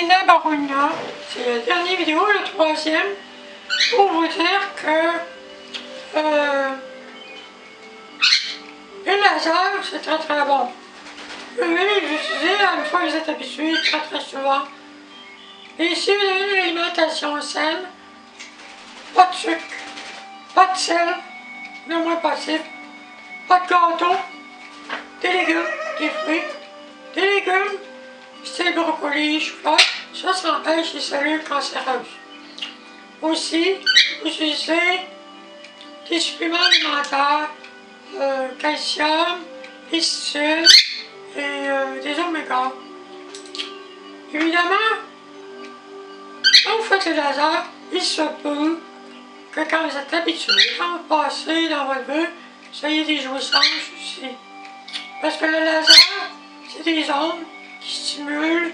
Nina Barouna. C'est la dernière vidéo, la troisième, pour vous dire que les lasers, c'est très très bon. Vous pouvez les utiliser une fois que vous êtes habitué très très souvent. Et si vous avez une alimentation saine, pas de sucre, pas de sel, le moins possible, pas de gâteau, des légumes, des fruits, des légumes, style brocoli, chou-fleur, ça empêche les cellules cancéreuses. Aussi, vous utilisez des suppléments alimentaires, calcium, lécithine et des oméga. Évidemment, quand vous faites le laser, il se peut que quand vous êtes habitué, quand vous passez dans votre vue, vous ayez des jouissances aussi. Parce que le laser, c'est des ondes qui stimulent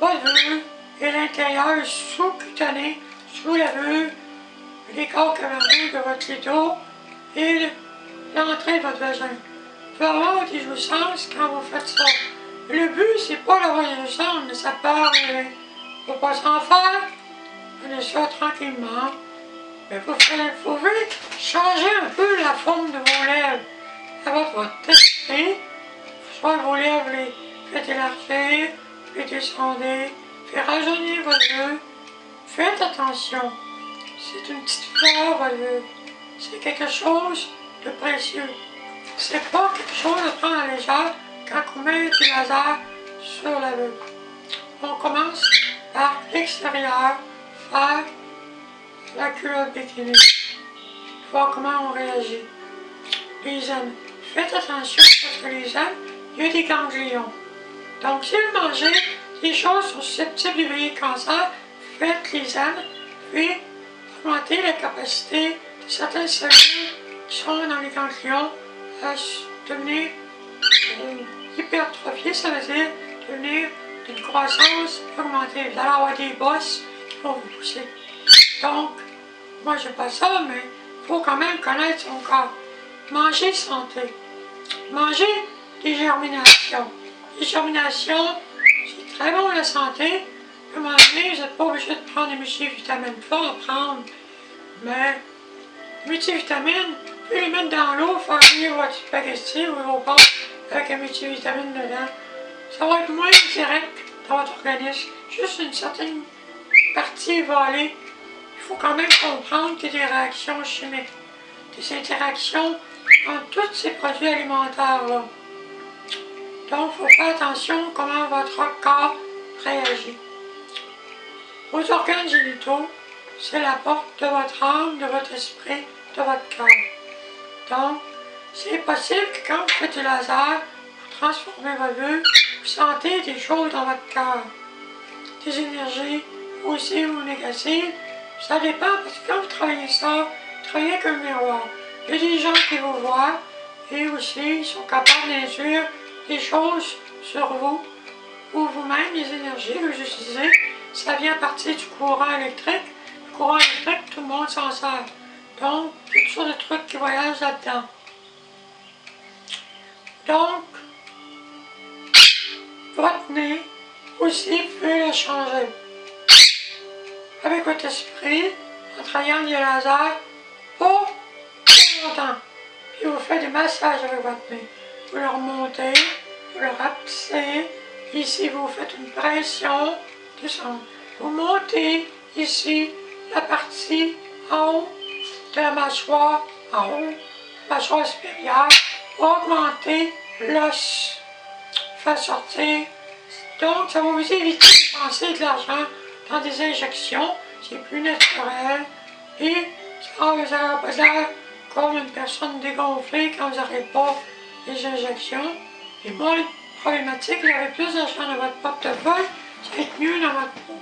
votre vue et l'intérieur sous-cutané, sous la vue, les corps caverneux de votre clito et l'entrée de votre vagin. Vous pouvez avoir des jouissances quand vous faites ça. Le but, c'est pas d'avoir des jouissances, mais ça peut arriver. Il ne faut pas s'en faire. Prenez ça tranquillement. Mais vous pouvez changer un peu la forme de vos lèvres avec votre esprit. Soit vos lèvres les faites élargir, les descendez, faites rajeunir vos yeux. Faites attention. C'est une petite fleur, votre vue. C'est quelque chose de précieux. C'est pas quelque chose de prendre à la légère quand on met du laser sur la vue. On commence par l'extérieur, faire la culotte bikini. Voir comment on réagit. Les aines. Faites attention parce que les aines, il y a des ganglions. Donc si vous mangez des choses sont susceptibles d'éveiller le cancer, faites les aines, puis augmentez la capacité de certaines cellules qui sont dans les ganglions à devenir hypertrophiées, ça veut dire devenir d'une croissance augmentée. Vous allez avoir des bosses qui vont vous pousser. Donc, moi je n'ai pas ça, mais il faut quand même connaître son corps. Manger santé. Manger des germinations. Les germinations, c'est très bon à la santé. À un moment donné, vous n'êtes pas obligé de prendre des multivitamines. Il faut en prendre. Mais les multivitamines, vous pouvez les mettre dans l'eau, faire cuire votre spaghetti ou vos pâtes avec un multivitamine dedans. Ça va être moins direct dans votre organisme. Juste une certaine partie va aller. Il faut quand même comprendre qu'il y a des réactions chimiques, des interactions entre tous ces produits alimentaires-là. Donc, il faut faire attention à comment votre corps réagit. Vos organes génitaux, c'est la porte de votre âme, de votre esprit, de votre cœur. Donc, c'est possible que quand vous faites du laser, vous transformez votre vue, vous sentez des choses dans votre cœur. Des énergies positives ou négatives. Ça dépend parce que quand vous travaillez ça, vous travaillez avec un miroir. Il y a des gens qui vous voient et aussi ils sont capables d'induire des choses sur vous ou vous-même, les énergies que vous utilisez. Ça vient à partir du courant électrique. Le courant électrique, tout le monde s'en sert. Donc, il y a toutes sortes de trucs qui voyagent là-dedans. Donc, votre nez aussi, vous pouvez le changer. Avec votre esprit, en travaillant le laser, pas très longtemps. Puis vous faites des massages avec votre nez. Vous le remontez, vous le rapetissez. Ici, vous faites une pression, descendre. Vous montez ici la partie en haut de la mâchoire, en haut, mâchoire supérieure, augmenter l'os, faire sortir. Donc, ça va vous éviter de dépenser de l'argent dans des injections, c'est plus naturel et ça vous aura pas l'air comme une personne dégonflée quand vous n'aurez pas les injections. Et moins problématique, vous avez plus d'argent dans votre portefeuille, ça va être mieux dans votre peau.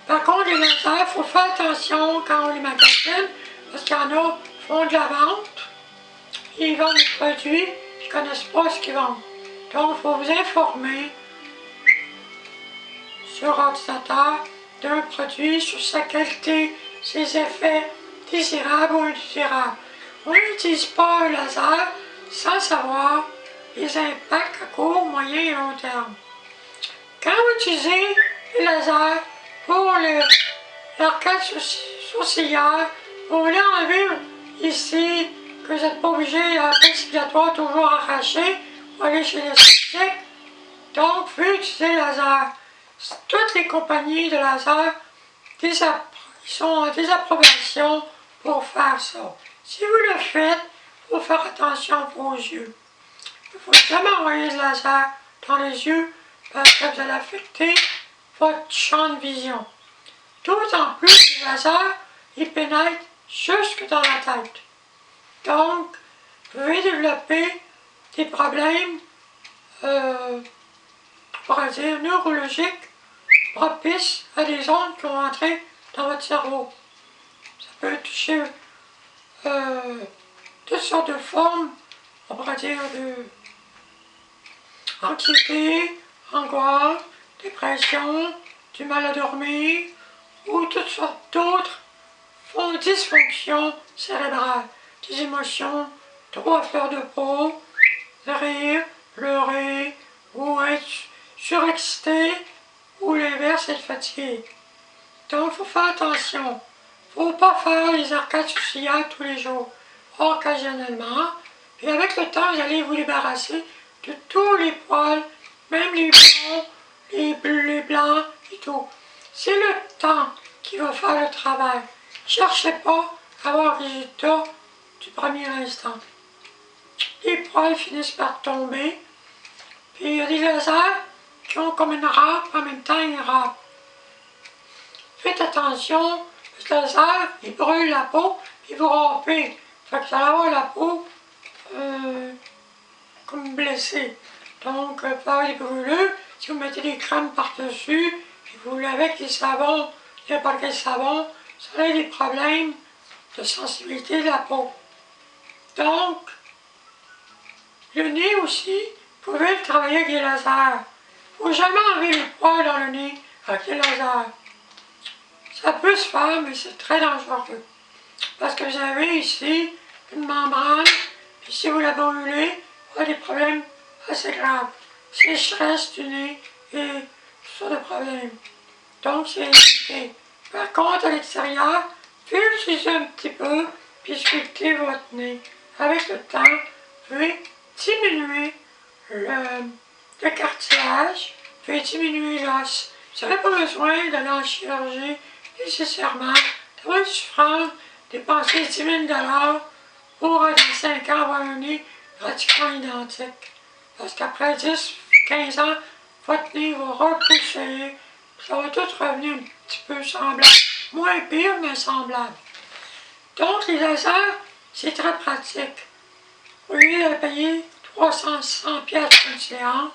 Par contre, les lasers, il faut faire attention quand on les magasine, parce qu'il y en a qui font de la vente, ils vendent des produits, ils ne connaissent pas ce qu'ils vendent. Donc, il faut vous informer sur ordinateur d'un produit, sur sa qualité, ses effets désirables ou indésirables. On n'utilise pas un laser sans savoir les impacts à court, moyen et long terme. Quand vous utilisez les lasers pour l'arcade sourcilière. Vous voulez en vivre ici, que vous n'êtes pas obligé à obligatoire toujours arracher pour aller chez l'esthétique. Donc, vous pouvez utiliser le laser. Toutes les compagnies de laser, ils sont en désapprobation pour faire ça. Si vous le faites, il faut faire attention à vos yeux. Il ne faut jamais envoyer de laser dans les yeux parce que vous allez affecter votre champ de vision. D'autant plus que le laser, il pénètre jusque dans la tête. Donc, vous pouvez développer des problèmes, on pourrait dire, neurologiques propices à des ondes qui vont entrer dans votre cerveau. Ça peut toucher toutes sortes de formes, on pourrait dire, de anxiété, angoisse, dépression, du mal à dormir, ou toutes sortes d'autres dysfonctions cérébrales, des émotions trop à fleur de peau, rire, pleurer, ou être surexcité, ou l'inverse, être fatigué. Donc, il faut faire attention. Il ne faut pas faire les arcades sourcilières tous les jours, occasionnellement. Puis avec le temps, vous allez vous débarrasser de tous les poils, même les blonds, les bleus, les blancs et tout. C'est le temps qui va faire le travail. Ne cherchez pas à avoir le résultat du premier instant. Les poils finissent par tomber. Puis il y a des lasers qui ont comme une râpe, en même temps une râpe. Faites attention, parce que le laser, il brûle la peau, puis vous râpez. Fait que vous allez avoir la peau comme blessée. Donc, vous pouvez avoir des brûlures. Si vous mettez des crèmes par-dessus, puis vous lavez avec des savons, n'importe quel savon, ça a des problèmes de sensibilité de la peau. Donc, le nez aussi, vous pouvez le travailler avec des lasers. Il ne faut jamais enlever les poils dans le nez avec des lasers. Ça peut se faire, mais c'est très dangereux. Parce que vous avez ici une membrane, puis si vous la brûlez, vous avez des problèmes assez graves. Sécheresse du nez et tout ça de problèmes. Donc, c'est limité. Par contre, à l'extérieur, vous pouvez utiliser un petit peu, puis sculpter votre nez. Avec le temps, vous pouvez diminuer le cartilage, vous pouvez diminuer l'os. Vous n'avez pas besoin d'aller en chirurgie nécessairement, d'avoir une souffrance, dépenser 10 000 $ pour dans 5 ans avoir un nez pratiquement identique. Parce qu'après 10-15 ans, votre nez va repousser, ça va tout revenir un petit peu semblable. Moins pire, mais semblable. Donc, les lasers, c'est très pratique. Au lieu de payer 300-600$ pour une séance,